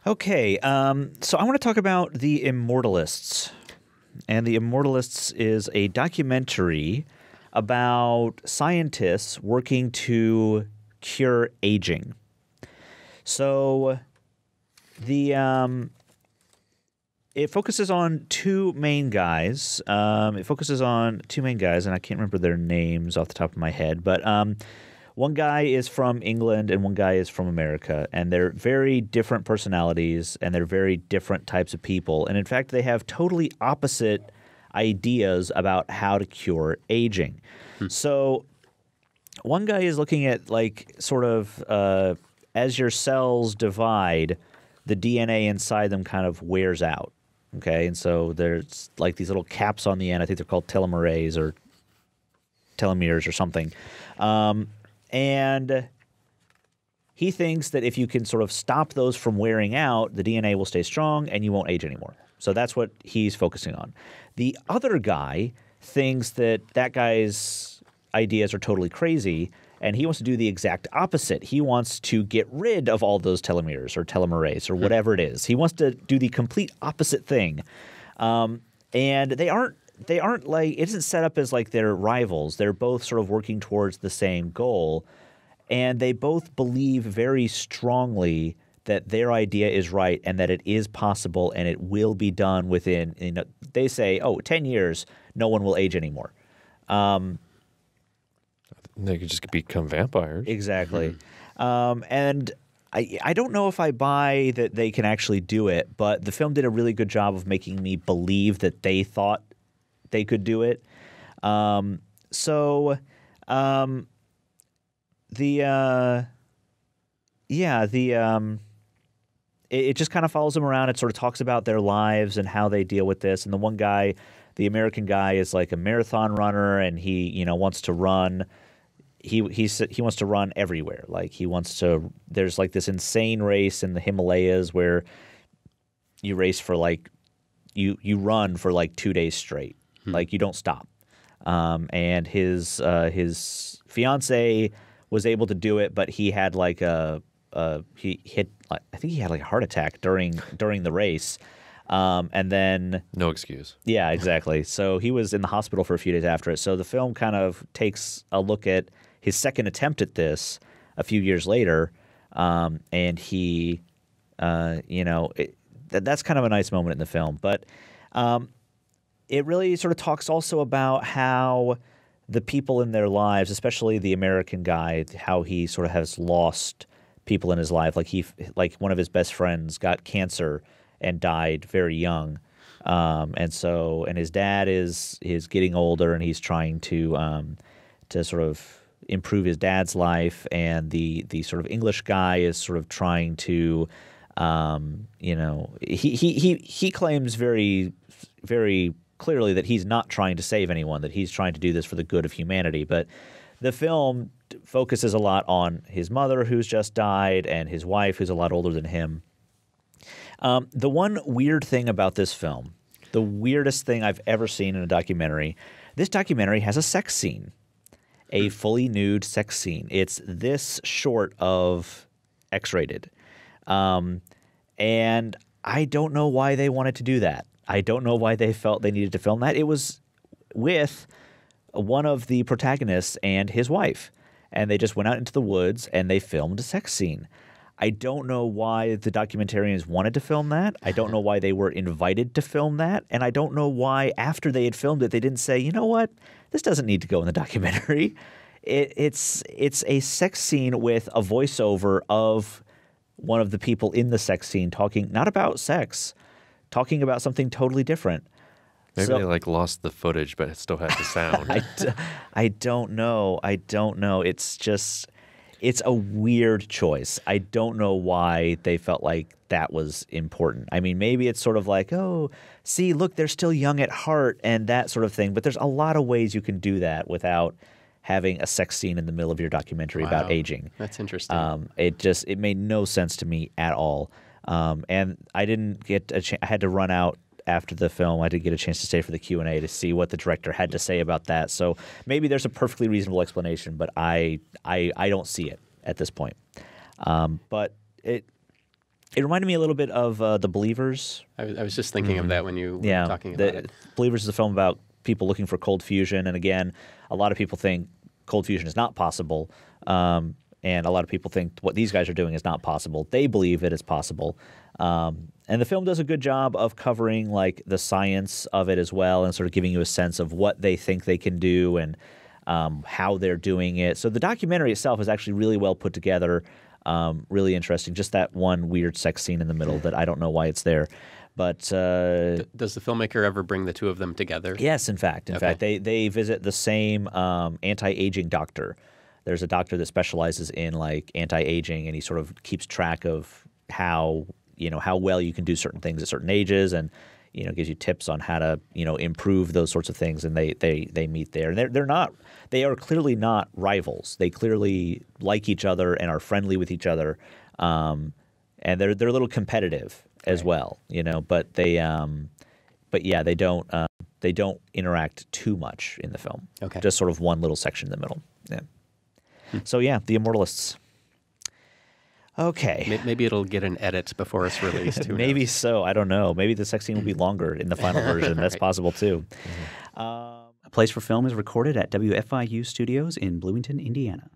Okay, so I want to talk about The Immortalists. And The Immortalists is a documentary about scientists working to cure aging. So it focuses on two main guys. And I can't remember their names off the top of my head, but one guy is from England and one guy is from America, and they're very different personalities and they're very different types of people. And in fact, they have totally opposite ideas about how to cure aging. So one guy is looking at like sort of as your cells divide, the DNA inside them kind of wears out. Okay, and so there's like these little caps on the end. I think they're called telomerase or telomeres or something. And he thinks that if you can sort of stop those from wearing out, the DNA will stay strong and you won't age anymore. So that's what he's focusing on. The other guy thinks that that guy's ideas are totally crazy, and he wants to do the exact opposite. He wants to get rid of all those telomeres or telomerase or whatever it is. He wants to do the complete opposite thing. And they aren't like, it isn't set up as like they're rivals. They're both sort of working towards the same goal, and they both believe very strongly that their idea is right and that it is possible and it will be done within, they say, 10 years, no one will age anymore. They could just become vampires. Exactly. And I don't know if I buy that they can actually do it, but the film did a really good job of making me believe that they thought they could do it. It just kind of follows them around. It sort of talks about their lives and how they deal with this. And the one guy, the American guy, is like a marathon runner, and he wants to run. He wants to run everywhere. Like he wants to. There's like this insane race in the Himalayas where you race for like you run for like 2 days straight. Like you don't stop. And his fiance was able to do it, but he had like I think he had like a heart attack during the race. And then no excuse. Yeah, exactly. So he was in the hospital for a few days after it. So the film kind of takes a look at his second attempt at this a few years later, and he, that's kind of a nice moment in the film. But it really sort of talks also about how the people in their lives, especially the American guy, how he sort of has lost people in his life. Like one of his best friends got cancer and died very young. And his dad is getting older, and he's trying to sort of improve his dad's life. And the sort of English guy is sort of trying to, he claims very, very clearly that he's not trying to save anyone, that he's trying to do this for the good of humanity. But the film focuses a lot on his mother, who's just died, and his wife, who's a lot older than him. The one weird thing about this film, the weirdest thing I've ever seen in a documentary, this documentary has a sex scene, a fully nude sex scene. It's this short of X-rated. And I don't know why they wanted to do that. I don't know why they felt they needed to film that. It was with one of the protagonists and his wife, and they just went out into the woods and they filmed a sex scene. I don't know why the documentarians wanted to film that. I don't know why they were invited to film that. And I don't know why after they had filmed it, they didn't say, you know what, this doesn't need to go in the documentary. It's a sex scene with a voiceover of one of the people in the sex scene talking not about sex, talking about something totally different. Maybe they like lost the footage, but it still had the sound. I don't know. It's just, it's a weird choice. I don't know why they felt like that was important. I mean, maybe it's sort of like, oh, see, look, they're still young at heart and that sort of thing. But there's a lot of ways you can do that without having a sex scene in the middle of your documentary about aging. That's interesting. It made no sense to me at all. And I didn't get a chance. I had to run out after the film. I did get a chance to stay for the Q&A to see what the director had to say about that. So maybe there's a perfectly reasonable explanation, but I don't see it at this point. But It reminded me a little bit of The Believers. I was just thinking of that when you were talking about it. Believers is a film about people looking for cold fusion, and again, a lot of people think cold fusion is not possible, and a lot of people think what these guys are doing is not possible. They believe it is possible, and the film does a good job of covering like the science of it as well, and sort of giving you a sense of what they think they can do and how they're doing it. So the documentary itself is actually really well put together. Really interesting. Just that one weird sex scene in the middle that I don't know why it's there. But does the filmmaker ever bring the two of them together? Yes, in fact. In fact, they visit the same anti-aging doctor. There's a doctor that specializes in like anti-aging, and he sort of keeps track of how well you can do certain things at certain ages, and gives you tips on how to improve those sorts of things. And they meet there, and they are clearly not rivals. They clearly like each other and are friendly with each other, and they're a little competitive as well, But they don't interact too much in the film. Okay. Just sort of one little section in the middle. Yeah. So yeah, The Immortalists. Okay. Maybe it'll get an edit before it's released. Maybe so. I don't know. Maybe the sex scene will be longer in the final version. That's possible too. A Place for Film is recorded at WFIU Studios in Bloomington, Indiana.